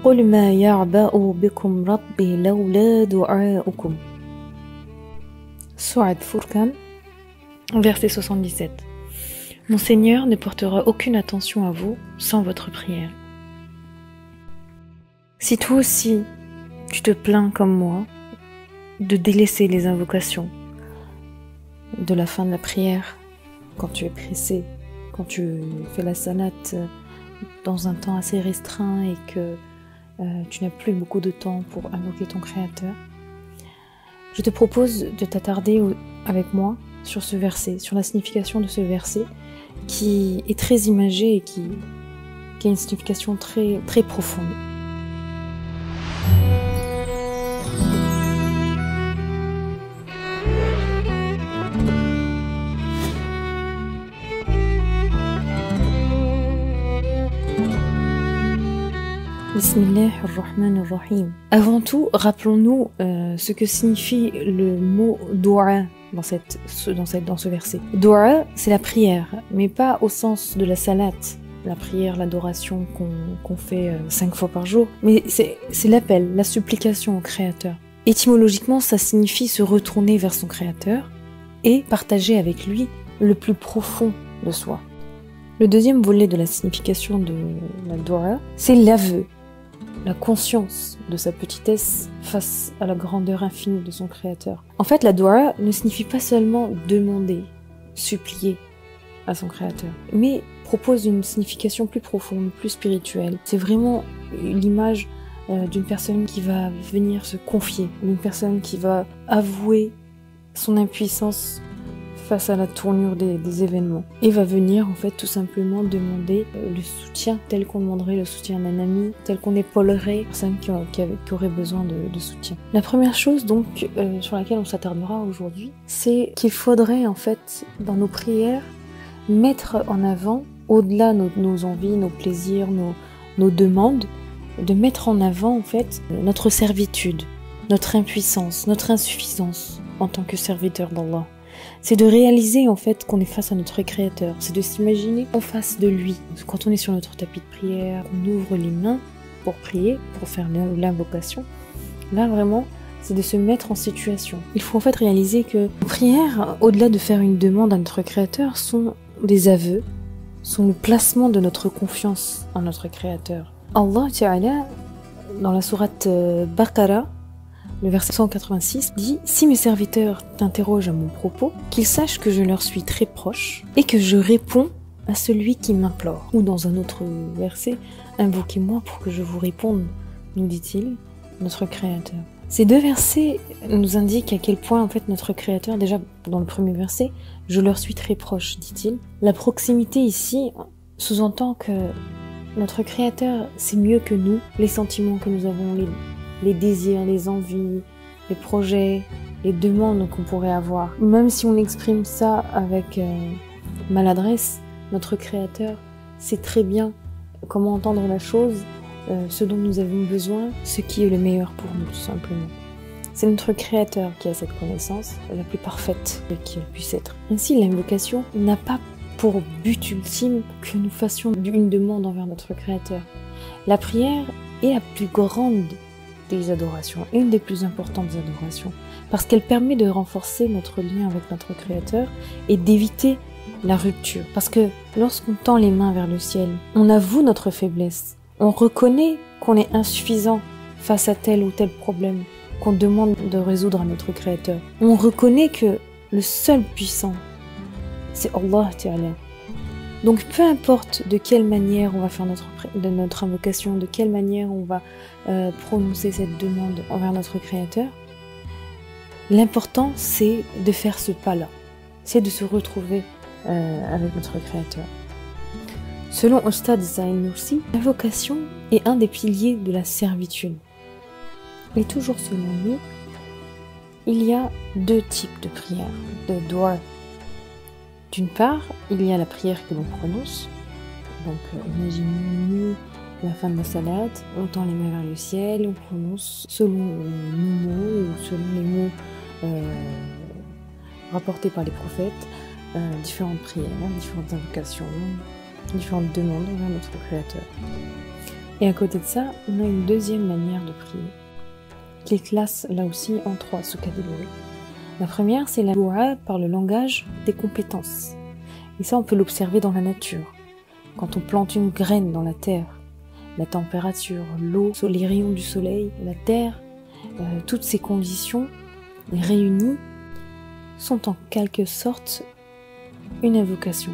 قل ما يعبأ بكم ربي لولا دعاؤكم. Sourate Furqan, verset 77. Mon Seigneur ne portera aucune attention à vous sans votre prière. Si toi aussi, tu te plains comme moi de délaisser les invocations, de la fin de la prière, quand tu es pressé, quand tu fais la salate dans un temps assez restreint et que tu n'as plus beaucoup de temps pour invoquer ton Créateur, je te propose de t'attarder avec moi sur ce verset, sur la signification de ce verset qui est très imagé et qui a une signification très, très profonde. Bismillahirrahmanirrahim. Avant tout, rappelons-nous ce que signifie le mot dua dans ce verset. Dua, c'est la prière, mais pas au sens de la salate, la prière, l'adoration qu'on fait 5 fois par jour, mais c'est l'appel, la supplication au Créateur. Étymologiquement, ça signifie se retourner vers son Créateur et partager avec lui le plus profond de soi. Le deuxième volet de la signification de la dua, c'est l'aveu, la conscience de sa petitesse face à la grandeur infinie de son Créateur. En fait, la dua ne signifie pas seulement demander, supplier à son Créateur, mais propose une signification plus profonde, plus spirituelle. C'est vraiment l'image d'une personne qui va venir se confier, d'une personne qui va avouer son impuissance face à la tournure des événements et va venir en fait tout simplement demander le soutien tel qu'on demanderait le soutien d'un ami, tel qu'on épaulerait une personne qui aurait besoin de soutien. La première chose donc sur laquelle on s'attardera aujourd'hui, c'est qu'il faudrait en fait dans nos prières mettre en avant, au-delà nos envies, nos plaisirs, nos demandes, de mettre en avant en fait notre servitude, notre impuissance, notre insuffisance en tant que serviteur d'Allah. C'est de réaliser en fait qu'on est face à notre Créateur, c'est de s'imaginer en face de lui. Quand on est sur notre tapis de prière, on ouvre les mains pour prier, pour faire l'invocation. Là vraiment, c'est de se mettre en situation. Il faut en fait réaliser que les prières, au-delà de faire une demande à notre Créateur, sont des aveux, sont le placement de notre confiance en notre Créateur. Allah Ta'ala, dans la sourate Baqara, le verset 186 dit « Si mes serviteurs t'interrogent à mon propos, qu'ils sachent que je leur suis très proche et que je réponds à celui qui m'implore. » Ou dans un autre verset « Invoquez-moi pour que je vous réponde, nous dit-il, notre Créateur. » Ces deux versets nous indiquent à quel point en fait notre Créateur, déjà dans le premier verset, « Je leur suis très proche », dit-il. La proximité ici sous-entend que notre Créateur sait mieux que nous les sentiments que nous avons, les désirs, les envies, les projets, les demandes qu'on pourrait avoir. Même si on exprime ça avec maladresse, notre Créateur sait très bien comment entendre la chose, ce dont nous avons besoin, ce qui est le meilleur pour nous, tout simplement. C'est notre Créateur qui a cette connaissance la plus parfaite qu'il puisse être. Ainsi, l'invocation n'a pas pour but ultime que nous fassions une demande envers notre Créateur. La prière est la plus grande des adorations, une des plus importantes adorations, parce qu'elle permet de renforcer notre lien avec notre Créateur et d'éviter la rupture. Parce que lorsqu'on tend les mains vers le ciel, on avoue notre faiblesse, on reconnaît qu'on est insuffisant face à tel ou tel problème qu'on demande de résoudre à notre Créateur. On reconnaît que le seul puissant, c'est Allah Ta'ala. Donc peu importe de quelle manière on va faire notre invocation, de quelle manière on va prononcer cette demande envers notre Créateur, l'important c'est de faire ce pas-là, c'est de se retrouver avec notre Créateur. Selon Ustad Zain Nursi, l'invocation est un des piliers de la servitude. Et toujours selon lui, il y a deux types de prières, de dua. D'une part, il y a la prière que l'on prononce. Donc, imaginez-nous la fin de la salade, on tend les mains vers le ciel, on prononce selon nos mots ou selon les mots rapportés par les prophètes, différentes prières, différentes invocations, différentes demandes envers notre Créateur. Et à côté de ça, on a une deuxième manière de prier, qui est classe là aussi en 3 sous-catégories. La première, c'est la doua par le langage des compétences. Et ça, on peut l'observer dans la nature. Quand on plante une graine dans la terre, la température, l'eau, les rayons du soleil, la terre, toutes ces conditions réunies sont en quelque sorte une invocation.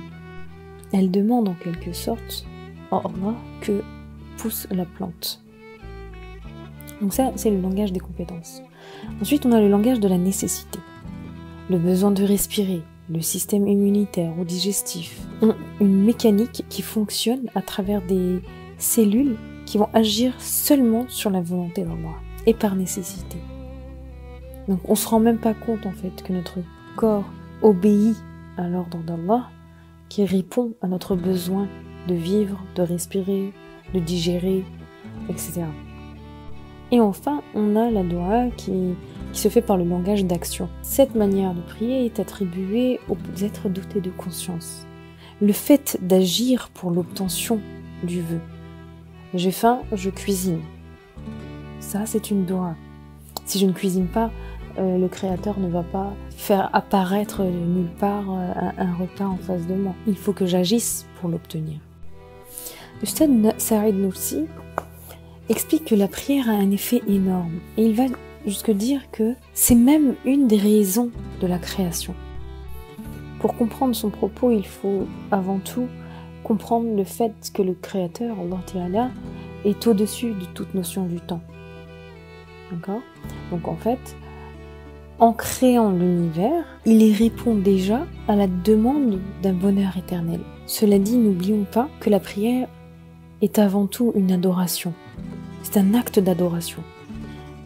Elles demandent en quelque sorte à Allah que pousse la plante. Donc ça, c'est le langage des compétences. Ensuite, on a le langage de la nécessité. Le besoin de respirer, le système immunitaire ou digestif ont une mécanique qui fonctionne à travers des cellules qui vont agir seulement sur la volonté d'Allah et par nécessité. Donc on se rend même pas compte en fait que notre corps obéit à l'ordre d'Allah qui répond à notre besoin de vivre, de respirer, de digérer, etc. Et enfin, on a la doua qui se fait par le langage d'action. Cette manière de prier est attribuée aux êtres dotés de conscience. Le fait d'agir pour l'obtention du vœu. J'ai faim, je cuisine. Ça, c'est une doua. Si je ne cuisine pas, le Créateur ne va pas faire apparaître nulle part un repas en face de moi. Il faut que j'agisse pour l'obtenir. Ustad Saïd Nursi explique que la prière a un effet énorme. Et il va jusque dire que c'est même une des raisons de la création. Pour comprendre son propos, il faut avant tout comprendre le fait que le Créateur, Allah Ta'ala, est au-dessus de toute notion du temps. D'accord ? Donc en fait, en créant l'univers, il y répond déjà à la demande d'un bonheur éternel. Cela dit, n'oublions pas que la prière est avant tout une adoration. C'est un acte d'adoration.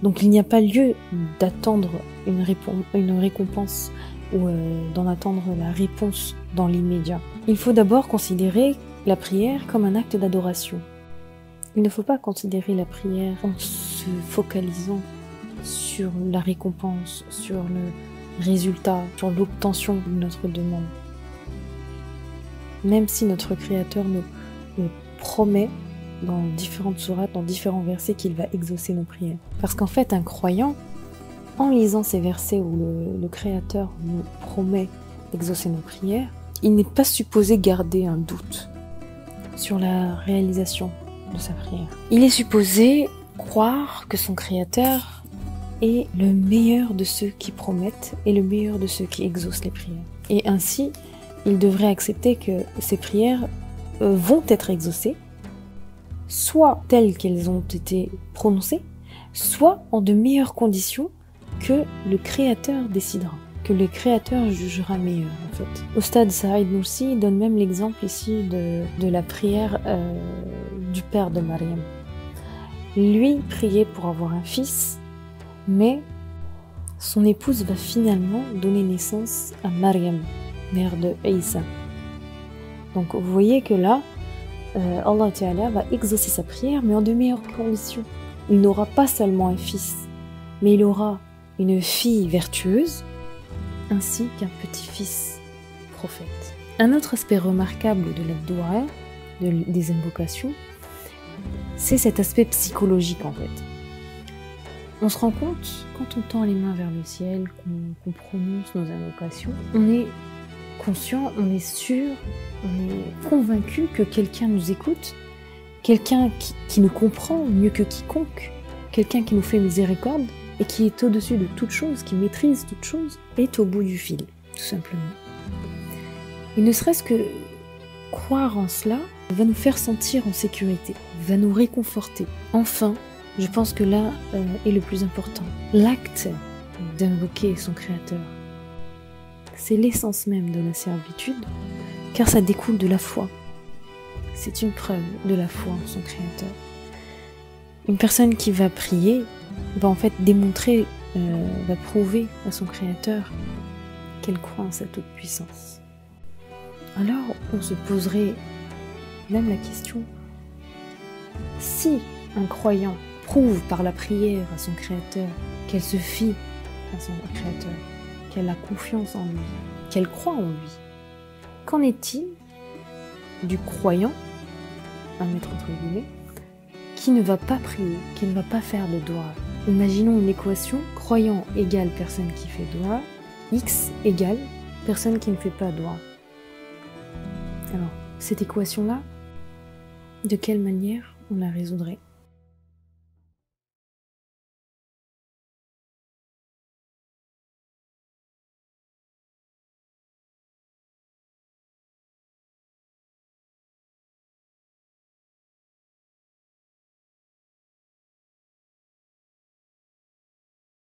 Donc il n'y a pas lieu d'attendre une récompense ou d'en attendre la réponse dans l'immédiat. Il faut d'abord considérer la prière comme un acte d'adoration. Il ne faut pas considérer la prière en se focalisant sur la récompense, sur le résultat, sur l'obtention de notre demande. Même si notre Créateur nous promet dans différentes sourates, dans différents versets qu'il va exaucer nos prières. Parce qu'en fait, un croyant, en lisant ces versets où le Créateur nous promet d'exaucer nos prières, il n'est pas supposé garder un doute sur la réalisation de sa prière. Il est supposé croire que son Créateur est le meilleur de ceux qui promettent et le meilleur de ceux qui exaucent les prières. Et ainsi, il devrait accepter que ces prières vont être exaucées, soit telles qu'elles ont été prononcées, soit en de meilleures conditions que le Créateur décidera, que le Créateur jugera meilleur en fait. Ustad Saïd Nursi donne même l'exemple ici de la prière du père de Maryam. Lui priait pour avoir un fils, mais son épouse va finalement donner naissance à Maryam, mère de Isa. Donc vous voyez que là, Allah Ta'ala va exaucer sa prière, mais en de meilleures conditions. Il n'aura pas seulement un fils, mais il aura une fille vertueuse, ainsi qu'un petit-fils prophète. Un autre aspect remarquable de la doua, des invocations, c'est cet aspect psychologique en fait. On se rend compte, quand on tend les mains vers le ciel, qu'on prononce nos invocations, on est conscient, on est sûr, on est convaincu que quelqu'un nous écoute, quelqu'un qui nous comprend mieux que quiconque, quelqu'un qui nous fait miséricorde et qui est au-dessus de toute chose, qui maîtrise toute chose, est au bout du fil, tout simplement. Et ne serait-ce que croire en cela va nous faire sentir en sécurité, va nous réconforter. Enfin, je pense que là est le plus important. L'acte d'invoquer son Créateur, c'est l'essence même de la servitude, car ça découle de la foi. C'est une preuve de la foi en son Créateur. Une personne qui va prier va en fait démontrer, va prouver à son Créateur qu'elle croit en sa toute-puissance. Alors on se poserait même la question, si un croyant prouve par la prière à son Créateur qu'elle se fie à son Créateur, qu'elle a confiance en lui, qu'elle croit en lui, qu'en est-il du croyant, à mettre entre guillemets, qui ne va pas prier, qui ne va pas faire de dua. Imaginons une équation, croyant égale personne qui fait dua, x égale personne qui ne fait pas dua. Alors, cette équation-là, de quelle manière on la résoudrait?